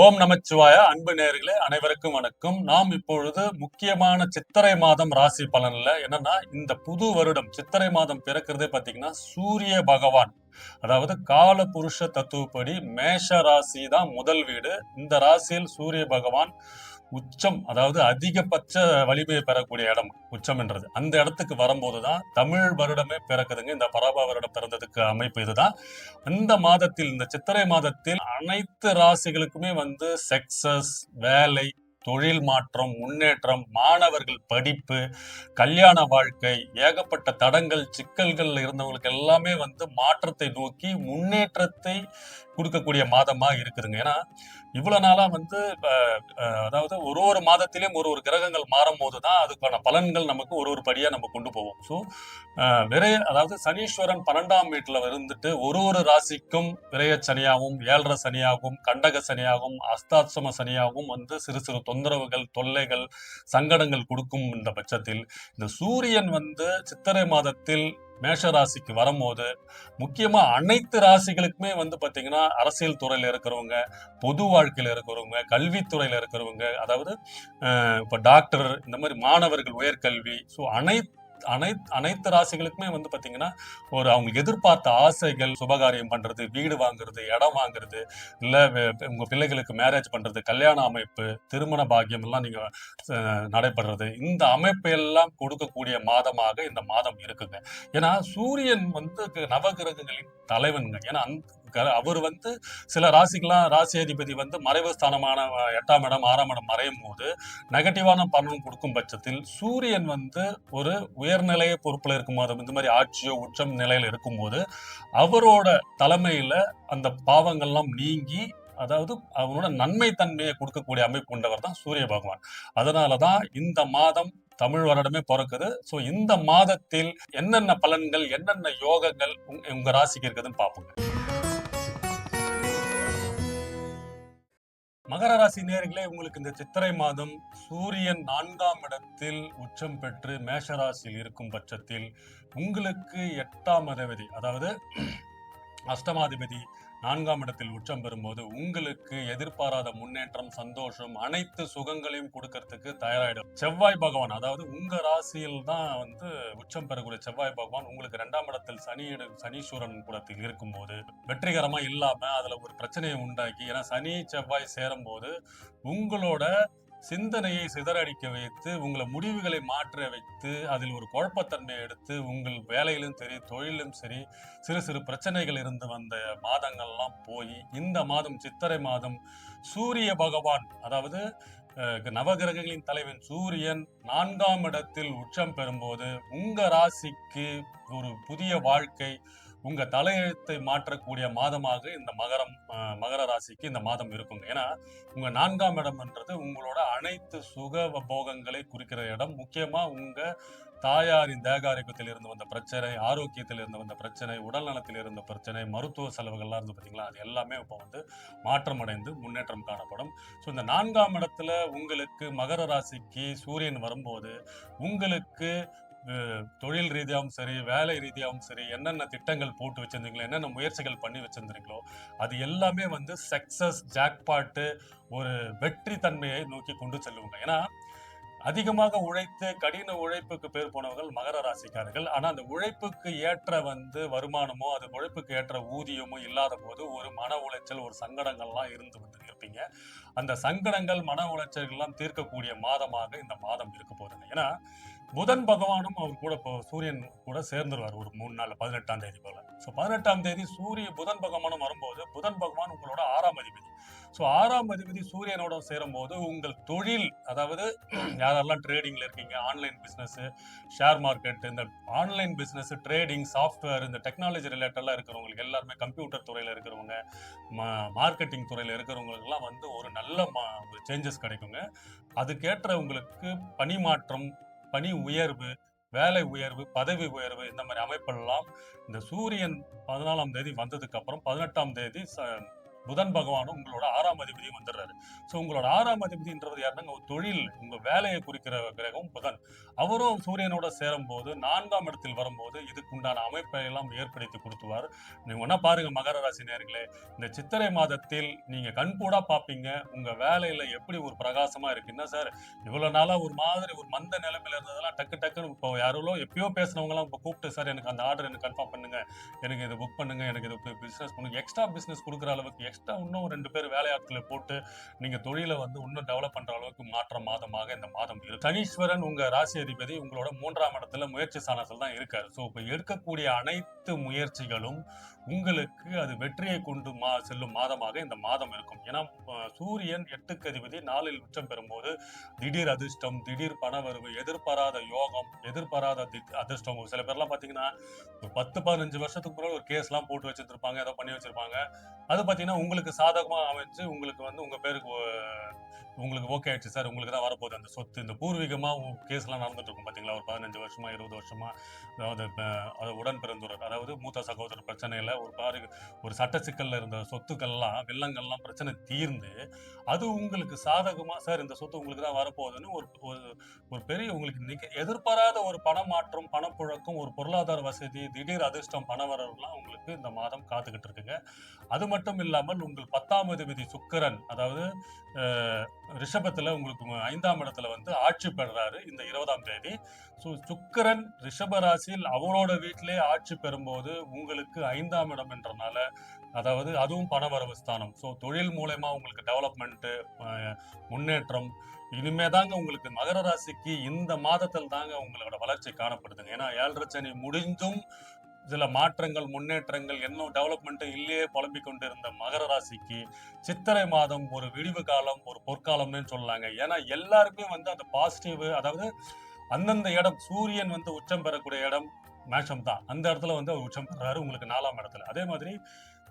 ஓம் நமச்சிவாய. அன்பு நேயர்களே அனைவருக்கும் வணக்கம். நாம் இப்பொழுது முக்கியமான சித்திரை மாதம் ராசி பலன்ல என்னன்னா, இந்த புது வருடம் சித்திரை மாதம் பிறக்கிறதே பாத்தீங்கன்னா சூரிய பகவான், அதாவது கால புருஷ தத்துவப்படி மேஷ ராசி தான் முதல் வீடு. இந்த ராசியில் சூரிய பகவான் உச்சம், அதாவது அதிகபட்ச வலிமையை பெறக்கூடிய இடம் உச்சம் என்றது. அந்த இடத்துக்கு வரும்போதுதான் தமிழ் வருடமே பிறக்குதுங்க. இந்த பராப வருடம் பிறந்ததுக்கு அமைப்பு இதுதான். இந்த மாதத்தில், இந்த சித்திரை மாதத்தில் அனைத்து ராசிகளுக்குமே சக்சஸ், வேலை, தொழில் மாற்றம், முன்னேற்றம், மாணவர்கள் படிப்பு, கல்யாண வாழ்க்கை, ஏகப்பட்ட தடங்கள், சிக்கல்கள் இருந்தவங்களுக்கு எல்லாமே மாற்றத்தை நோக்கி முன்னேற்றத்தை கொடுக்கக்கூடிய மாதமா இருக்குதுங்க. ஏன்னா இவ்வளவு நாளா அதாவது ஒரு மாதத்திலும் ஒரு கிரகங்கள் மாறும் போதுதான் அதுக்கான பலன்கள் நமக்கு ஒரு படியா நம்ம கொண்டு போவோம். ஸோ அதாவது சனீஸ்வரன் 12ஆம் வீட்டுல இருந்துட்டு ஒரு ராசிக்கும் விரைய சனியாகவும், 7.5 சனியாகவும், கண்டக சனியாகவும், அஸ்தாட்சம சனியாகவும் சிறு சிறு தொந்தரவுகள், தொல்லைகள், சங்கடங்கள் கொடுக்கும். இந்த பட்சத்தில் இந்த சூரியன் சித்திரை மாதத்தில் மேஷ ராசிக்கு வரும்போது முக்கியமா அனைத்து ராசிகளுக்குமே பாத்தீங்கன்னா அரசியல் துறையில இருக்கிறவங்க, பொது வாழ்க்கையில இருக்கிறவங்க, கல்வித்துறையில இருக்கிறவங்க, அதாவது இப்ப டாக்டர், இந்த மாதிரி மாணவர்கள், உயர்கல்வி, ஸோ அனைத்து ராசிகளுக்குமே பாத்தீங்கன்னா அவங்க எதிர்பார்த்த ஆசைகள், சுபகாரியம் பண்றது, வீடு வாங்குறது, இடம் வாங்குறது, இல்ல உங்க பிள்ளைகளுக்கு மேரேஜ் பண்றது, கல்யாண அமைப்பு, திருமண பாக்கியம் எல்லாம் நீங்க நடைபெறது, இந்த அமைப்பு எல்லாம் கொடுக்கக்கூடிய மாதமாக இந்த மாதம் இருக்குங்க. ஏன்னா சூரியன் நவகிரகங்களின் தலைவனுங்க. ஏன்னா அவர் சில ராசி அதிபதி மறைவு ஸ்தானமான 8ஆம் இடம், 6ஆம் இடம் மறையும் போது நெகட்டிவான பலன் கொடுக்கும் பட்சத்தில் சூரியன் ஒரு உயர்நிலைய பொறுப்புல இருக்கும் போது, இந்த மாதிரி ஆட்சியோ உச்சம் நிலையில இருக்கும் போது அவரோட தலைமையில அந்த பாவங்கள்லாம் நீங்கி, அதாவது அவனோட நன்மை தன்மையை கொடுக்கக்கூடிய அமைப்பு கொண்டவர் தான் சூரிய பகவான். அதனாலதான் இந்த மாதம் தமிழ் வருடமே பிறக்குது. சோ இந்த மாதத்தில் என்னென்ன பலன்கள், என்னென்ன யோகங்கள் உங்க ராசிக்கு இருக்குதுன்னு பார்ப்போங்க. மகர ராசி நேயர்களே, உங்களுக்கு இந்த சித்திரை மாதம் சூரியன் 4ஆம் இடத்தில் உச்சம் பெற்று மேஷ ராசியில் இருக்கும் பட்சத்தில் உங்களுக்கு 8ஆம் அதிபதி, அதாவது அஷ்டமாதிபதி 4ஆம் இடத்தில் உச்சம் பெறும்போது உங்களுக்கு எதிர்பாராத முன்னேற்றம், சந்தோஷம், அனைத்து சுகங்களையும் கொடுக்கறதுக்கு தயாராயிடும். செவ்வாய் பகவான், அதாவது உங்க ராசியில் தான் உச்சம் பெறக்கூடிய செவ்வாய் பகவான் உங்களுக்கு 2ஆம் இடத்தில் சனீஸ்வரன் கூடத்தில் இருக்கும்போது வெற்றிகரமா இல்லாம அதுல ஒரு பிரச்சனையை உண்டாக்கி, ஏன்னா சனி செவ்வாய் சேரும் போது உங்களோட சிந்தனையை சிதறடிக்க வைத்து, உங்களை முடிவுகளை மாற்ற வைத்து, அதில் ஒரு குழப்பத்தன்மையை எடுத்து, உங்கள் வேலையிலும் சரி, தொழிலும் சரி, சிறு சிறு பிரச்சனைகள் இருந்து வந்த மாதங்கள்லாம் போய் இந்த மாதம் சித்திரை மாதம் சூரிய பகவான், அதாவது நவகிரகங்களின் தலைவன் சூரியன் 4ஆம் இடத்தில் உச்சம் பெறும்போது உங்க ராசிக்கு ஒரு புதிய வாழ்க்கை, உங்க தலையெழுத்தை மாற்றக்கூடிய மாதமாக இந்த மகர ராசிக்கு இந்த மாதம் இருக்குங்க. ஏன்னா உங்க 4ஆம் இடம்ன்றது உங்களோட அனைத்து சுக போகங்களை குறிக்கிற இடம். முக்கியமா உங்க தாயாரின் தேகாரோக்கியத்தில் இருந்து வந்த பிரச்சனை, ஆரோக்கியத்தில் இருந்து வந்த பிரச்சனை, உடல் நலத்தில் இருந்த பிரச்சனை, மருத்துவ செலவுகள்லாம் இருந்து பார்த்தீங்களா, அது எல்லாமே இப்போ மாற்றம் அடைந்து முன்னேற்றம் காணப்படும். ஸோ இந்த 4ஆம் இடத்துல உங்களுக்கு மகர ராசிக்கு சூரியன் வரும்போது உங்களுக்கு தொழில் ரீதியாகவும் சரி, வேலை ரீதியாகவும் சரி, என்னென்ன திட்டங்கள் போட்டு வச்சிருந்தீங்களோ, என்னென்ன முயற்சிகள் பண்ணி வச்சிருந்தீங்களோ, அது எல்லாமே சக்சஸ், ஜாக்பாட்டு, ஒரு வெற்றி தன்மையை நோக்கி கொண்டு செல்லுவாங்க. ஏன்னா அதிகமாக உழைத்து கடின உழைப்புக்கு பேர் போனவர்கள் மகர ராசிக்காரர்கள். ஆனா அந்த உழைப்புக்கு ஏற்ற வருமானமோ, அது உழைப்புக்கு ஏற்ற ஊதியமோ இல்லாத போது ஒரு மன உளைச்சல், ஒரு சங்கடங்கள்லாம் இருந்து இருப்பீங்க. அந்த சங்கடங்கள், மன உளைச்சல்கள் எல்லாம் தீர்க்கக்கூடிய மாதமாக இந்த மாதம் இருக்க போதுங்க. ஏன்னா புதன் பகவானும் அவர் கூட இப்போ சூரியன் கூட சேர்ந்துருவார் ஒரு 3 நாள், 18ஆம் தேதி போல. ஸோ 18ஆம் தேதி புதன் பகவானும் வரும்போது, புதன் பகவான் உங்களோட 6ஆம் அதிபதி. ஸோ 6ஆம் அதிபதி சூரியனோட சேரும் போது உங்கள் தொழில், அதாவது யாரெல்லாம் ட்ரேடிங்ல இருக்கீங்க, ஆன்லைன் பிசினஸ், ஷேர் மார்க்கெட், இந்த ஆன்லைன் பிசினஸ், ட்ரேடிங், சாஃப்ட்வேர், இந்த டெக்னாலஜி ரிலேட்டடா இருக்கிறவங்களுக்கு எல்லாருமே, கம்ப்யூட்டர் துறையில இருக்கிறவங்க, மார்க்கெட்டிங் துறையில இருக்கிறவங்களுக்கு எல்லாம் ஒரு நல்ல சேஞ்சஸ் கிடைக்குங்க. அதுக்கேற்ற உங்களுக்கு பணி மாற்றம், பணி உயர்வு, வேலை உயர்வு, பதவி உயர்வு, இந்த மாதிரி அமைப்பெல்லாம் இந்த சூரியன் 14ஆம் தேதி வந்ததுக்கு அப்புறம் 18ஆம் தேதி புதன் பகவானும் உங்களோட 6ஆம் அதிபதியும் வந்துடுறாரு. ஸோ உங்களோட 6ஆம் அதிபதின்றது யாருன்னா உங்க தொழில், உங்க வேலையை குறிக்கிற கிரகம் புதன். அவரும் சூரியனோட சேரும் போது 4ஆம் இடத்தில் வரும்போது இதுக்கு உண்டான அமைப்பை எல்லாம் ஏற்படுத்தி கொடுத்துவார். நீங்க வேணா பாருங்க மகர ராசி நேயர்களே, இந்த சித்திரை மாதத்தில் நீங்க கண்கூடா பார்ப்பீங்க உங்க வேலையில எப்படி ஒரு பிரகாசமா இருக்கு. என்ன சார் இவ்வளவு நாளா ஒரு மாதிரி ஒரு மந்த நிலைமையில இருந்ததெல்லாம் டக்கு டக்குன்னு இப்போ யாரோ எப்பயோ பேசினவங்க எல்லாம் இப்போ கூப்பிட்டு சார் எனக்கு அந்த ஆர்டர் எனக்கு கன்ஃபார்ம் பண்ணுங்க, எனக்கு இதை புக் பண்ணுங்க, எனக்கு இது பிசினஸ் பண்ணுங்க, எக்ஸ்ட்ரா பிசினஸ் கொடுக்குற அளவுக்கு எக்ஸ்ட்ரா இன்னும் 2 பேர் வேலையாட்களை போட்டு நீங்க தொழிலை வந்து இன்னும் டெவலப் பண்ற அளவுக்கு மாற்ற மாதமாக இந்த மாதம் இருக்கு. சனீஸ்வரன் உங்க ராசி அதிபதி உங்களோட 3ஆம் இடத்துல முயற்சி ஸ்தானத்தில் தான் இருக்காரு. ஸோ இப்போ எடுக்கக்கூடிய அனைத்து முயற்சிகளும் உங்களுக்கு அது வெற்றியை கொண்டு செல்லும் மாதமாக இந்த மாதம் இருக்கும். ஏன்னா சூரியன் 8க்கு அதிபதி 4இல் உச்சம் பெறும்போது திடீர் அதிர்ஷ்டம், திடீர் பணவரவு, எதிர்பாராத யோகம், எதிர்பாராத அதிர்ஷ்டம். சில பேர்லாம் பாத்தீங்கன்னா ஒரு 10-15 வருஷத்துக்கு முன்னாடி ஒரு கேஸ் எல்லாம் போட்டு வச்சிருப்பாங்க, ஏதோ பண்ணி வச்சிருப்பாங்க. அது பாத்தீங்கன்னா உங்களுக்கு சாதகமா அமைச்சு உங்களுக்கு வந்து உங்க பேருக்கு உங்களுக்கு ஓகே ஆயிடுச்சு சார், உங்களுக்கு தான் வரப்போகுது அந்த சொத்து. இந்த பூர்வீகமா கேஸ் எல்லாம் நடந்துட்டு இருக்கும் பாத்தீங்களா, ஒரு 15 வருஷமா 20 வருஷமா. அதாவது உடன் பிறந்தவர், அதாவது மூத்த சகோதரர் பிரச்சனையில ஒரு சட்ட சிக்கல்ல இருந்த சொத்துக்கள்லாம் வில்லங்கள்லாம் பிரச்சனை தீர்ந்து அது உங்களுக்கு சாதகமா சார் இந்த சொத்து உங்களுக்கு தான் வரப்போகுதுன்னு ஒரு ஒரு பெரிய உங்களுக்கு எதிர்பாராத ஒரு பணமாற்றம், பணப்புழக்கம், ஒரு பொருளாதார வசதி, திடீர் அதிர்ஷ்டம், பணவரவுலாம் உங்களுக்கு இந்த மாதம் காத்துக்கிட்டு இருக்குங்க. அது மட்டும் இல்லாமல் உங்கள் 10ஆம் அதிபதி சுக்கிரன், அதாவது ரிஷபத்துல உங்களுக்கு 5ஆம் இடத்துல வந்து ஆட்சி பெறுறாரு இந்த 20ஆம் தேதி. சுக்கிரன் ரிஷப ராசியில் அவரோட வீட்டிலே ஆட்சி பெறும்போது உங்களுக்கு 5ஆம் இடம் என்றனால, அதாவது அதுவும் பணவரவு ஸ்தானம். ஸோ தொழில் மூலயமா உங்களுக்கு டெவலப்மெண்ட், முன்னேற்றம் இனிமே தாங்க உங்களுக்கு மகர ராசிக்கு இந்த மாதத்தில் தாங்க உங்களோட வளர்ச்சி காணப்படுதுங்க. ஏன்னா 7.5 சனி முடிந்தும் சில மாற்றங்கள், முன்னேற்றங்கள், இன்னும் டெவலப்மெண்ட் இல்லையே புலம்பிக் கொண்டிருந்த மகர ராசிக்கு சித்திரை மாதம் ஒரு விடிவு காலம், ஒரு பொற்காலம்னு சொல்லலாங்க. ஏன்னா எல்லாருமே வந்து அந்த பாசிட்டிவ், அதாவது அந்தந்த இடம் சூரியன் வந்து உச்சம் பெறக்கூடிய இடம் மேஷம் தான். அந்த இடத்துல வந்து அவர் உச்சம் பெறாரு உங்களுக்கு 4ஆம் இடத்துல. அதே மாதிரி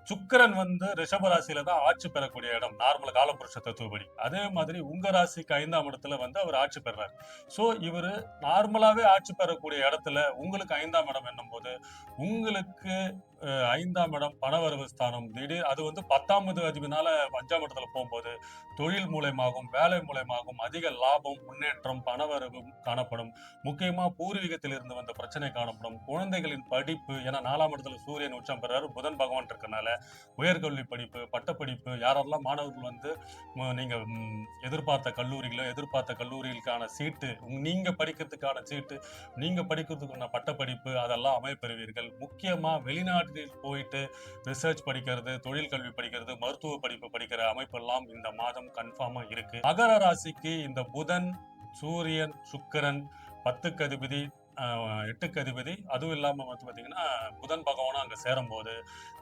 சுக்கிரன் வந்து ரிஷப ராசியில தான் ஆட்சி பெறக்கூடிய இடம், நார்மல் காலபுருஷ தத்துவப்படி. அதே மாதிரி உங்க ராசிக்கு 5ஆம் இடத்துல வந்து அவர் ஆட்சி பெறாரு. சோ இவரு நார்மலாவே ஆட்சி பெறக்கூடிய இடத்துல உங்களுக்கு 5ஆம் இடம் என்னும் போது உங்களுக்கு 5ஆம் இடம் பணவரவு ஸ்தானம். திடீர் அது வந்து 10ஆம் அதிபதினால 5ஆம் இடத்துல போகும்போது தொழில் மூலயமாகவும் வேலை மூலயமாகவும் அதிக லாபம், முன்னேற்றம், பணவரவும் காணப்படும். முக்கியமா பூர்வீகத்தில் இருந்து வந்த பிரச்சனை காணப்படும். குழந்தைகளின் படிப்பு, ஏன்னா 4ஆம் இடத்துல சூரியன் உச்சம் பெறாரு, புதன் பகவான் இருக்கனால உயர்கல்வி படிப்பு, பட்டப்படிப்பு, யாரெல்லாம் மாணவர்கள் வந்து நீங்க எதிர்பார்த்த கல்லூரிகளுக்கான சீட்டு, நீங்க படிக்கிறதுக்கான சீட்டு, நீங்க படிக்கிறதுக்கான பட்டப்படிப்பு அதெல்லாம் அமைப்பெறுவீர்கள். முக்கியமா வெளிநாட்டில் போயிட்டு ரிசர்ச் படிக்கிறது, தொழில் கல்வி படிக்கிறது, மருத்துவ படிப்பு படிக்கிற அமைப்பெல்லாம் இந்த மாதம் கன்ஃபார்மா இருக்கு. மகர ராசிக்கு இந்த புதன், சூரியன், சுக்கிரன் 10க்கு அதிபதி, 8க்கு அதிபதி, அதுவும் இல்லாம வந்து பாத்தீங்கன்னா புதன் பகவானும் அங்க சேரும் போது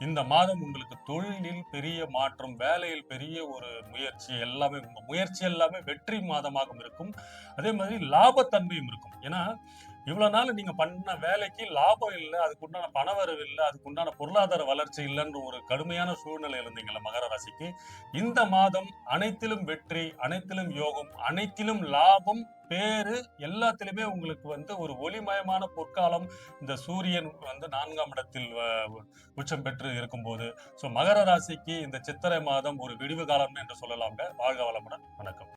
இந்த மாதம் உங்களுக்கு தொழிலில் பெரிய மாற்றம், வேலையில் பெரிய ஒரு முயற்சி, எல்லாமே உங்க முயற்சி எல்லாமே வெற்றி மாதமாக இருக்கும். அதே மாதிரி லாபத்தன்மையும் இருக்கும். ஏன்னா இவ்வளவு நாள் நீங்க பண்ண வேலைக்கு லாபம் இல்லை, அதுக்குண்டான பணவரவு இல்லை, அதுக்குண்டான பொருளாதார வளர்ச்சி இல்லைன்ற ஒரு கடுமையான சூழ்நிலை இருந்தீங்கல்ல மகர ராசிக்கு, இந்த மாதம் அனைத்திலும் வெற்றி, அனைத்திலும் யோகம், அனைத்திலும் லாபம், பேரு, எல்லாத்திலுமே உங்களுக்கு வந்து ஒரு ஒளிமயமான பொற்காலம். இந்த சூரியன் வந்து 4ஆம் இடத்தில் உச்சம் பெற்று இருக்கும்போது, சோ மகர ராசிக்கு இந்த சித்திரை மாதம் ஒரு விடிவு காலம் என்று சொல்லலாம்ங்க. வாழ்க வளமுடன். வணக்கம்.